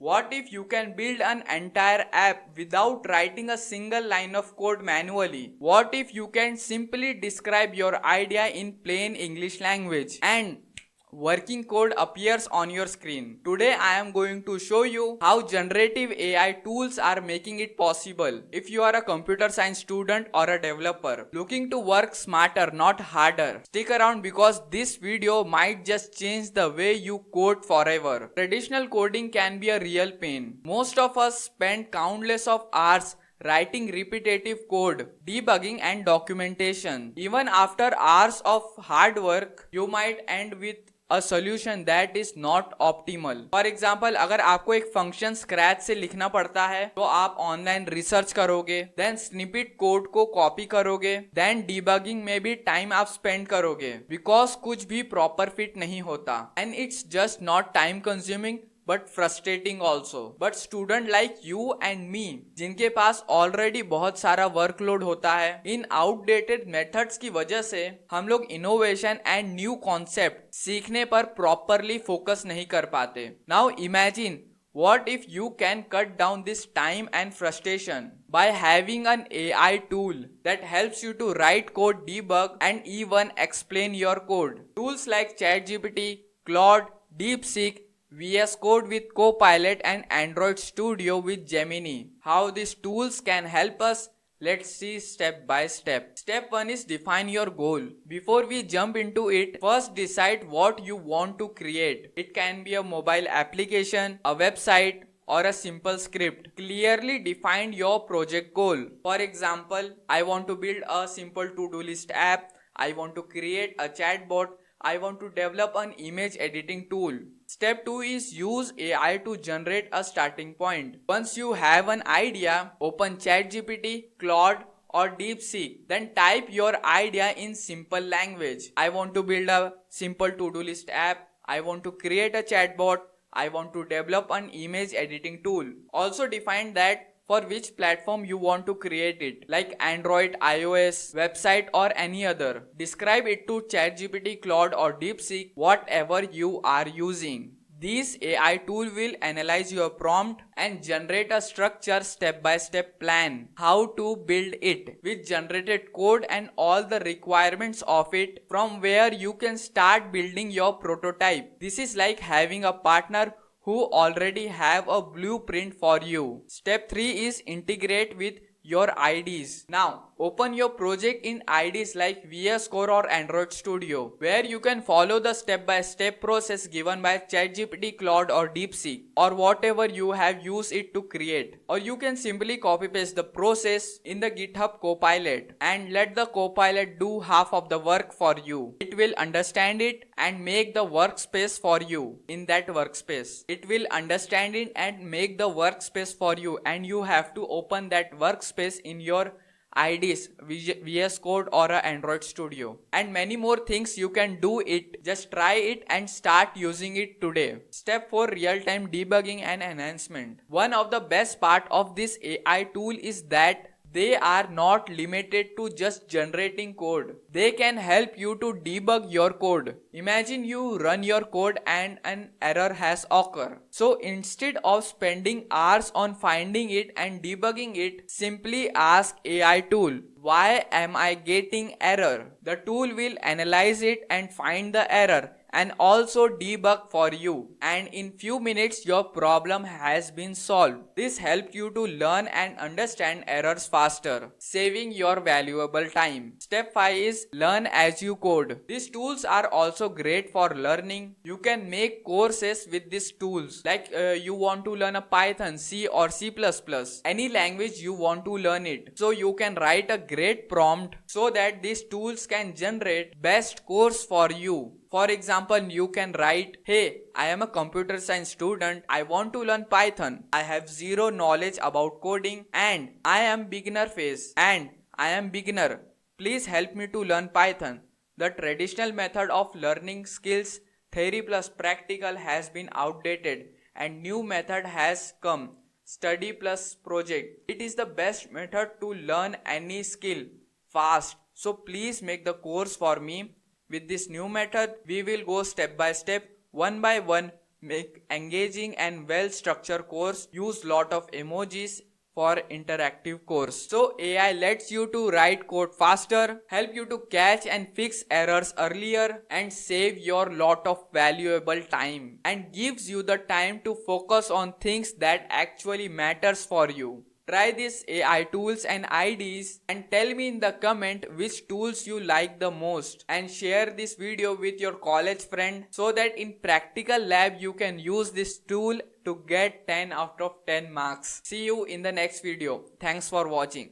What if you can build an entire app without writing a single line of code manually? What if you can simply describe your idea in plain English language and working code appears on your screen? Today I am going to show you how generative AI tools are making it possible. If you are a computer science student or a developer looking to work smarter, not harder, stick around because this video might just change the way you code forever. Traditional coding can be a real pain. Most of us spend countless of hours writing repetitive code, debugging and documentation. Even after hours of hard work, you might end with a solution that is not optimal. For example, अगर आपको एक function scratch से लिखना पड़ता है तो आप online research करोगे, देन स्निपेट कोड को कॉपी करोगे, देन डिबगिंग में भी टाइम आप स्पेंड करोगे बिकॉज कुछ भी प्रॉपर फिट नहीं होता and it's just not time consuming but frustrating also. But student like you and me जिनके पास ऑलरेडी बहुत सारा वर्कलोड होता है, इन आउटडेटेड मेथड्स की वजह से हम लोग इनोवेशन एंड न्यू कॉन्सेप्ट सीखने पर प्रॉपरली फोकस नहीं कर पाते. Now imagine what if you can cut down this time and frustration by having an AI tool that helps you to write code, debug and even explain your code. Tools like ChatGPT, Claude, DeepSeek, VS Code with Copilot and Android Studio with Gemini. How these tools can help us? Let's see step by step. Step 1 is define your goal. Before we jump into it, first decide what you want to create. It can be a mobile application, a website, or a simple script. Clearly define your project goal. For example, I want to build a simple to-do list app. I want to create a chatbot. I want to develop an image editing tool. Step 2 is use AI to generate a starting point. Once you have an idea, open ChatGPT, Claude or DeepSeek. Then type your idea in simple language. I want to build a simple to-do list app. I want to create a chatbot. I want to develop an image editing tool. Also define that for which platform you want to create it, like Android, iOS, website or any other. Describe it to ChatGPT, Claude or DeepSeek, whatever you are using. This AI tool will analyze your prompt and generate a structured step-by-step plan how to build it with generated code and all the requirements of it, from where you can start building your prototype. This is like having a partner who already have a blueprint for you. Step 3 is integrate with your IDs. Now, open your project in IDs like VS Code or Android Studio, where you can follow the step-by-step process given by ChatGPT, Claude or DeepSeek, or whatever you have used it to create. Or you can simply copy-paste the process in the GitHub Copilot and let the Copilot do half of the work for you. It will understand it and make the workspace for you in that workspace. It will understand it and make the workspace for you, and you have to open that workspace in your IDs, VS Code or Android Studio, and many more things you can do it. Just try it and start using it today. Step 4, real-time debugging and enhancement. One of the best part of this AI tool is that they are not limited to just generating code. They can help you to debug your code. Imagine you run your code and an error has occurred. So instead of spending hours on finding it and debugging it, simply ask AI tool, why am I getting error? The tool will analyze it and find the error and also debug for you, and in few minutes your problem has been solved. This helps you to learn and understand errors faster, saving your valuable time. Step 5 is learn as you code. These tools are also great for learning. You can make courses with these tools, like you want to learn a Python, C or C++, any language you want to learn it. So you can write a great prompt so that these tools can generate best course for you. For example, you can write, hey, I am a computer science student. I want to learn Python. I have zero knowledge about coding and I am beginner phase and I am beginner. Please help me to learn Python. The traditional method of learning skills, theory plus practical, has been outdated and new method has come, study plus project. It is the best method to learn any skill fast. So please make the course for me. With this new method, we will go step by step, one by one, make engaging and well structured course, use lot of emojis for interactive course. So AI lets you to write code faster, help you to catch and fix errors earlier, and save your lot of valuable time, and gives you the time to focus on things that actually matters for you. Try these AI tools and IDs and tell me in the comment which tools you like the most, and share this video with your college friend so that in practical lab you can use this tool to get 10 out of 10 marks. See you in the next video. Thanks for watching.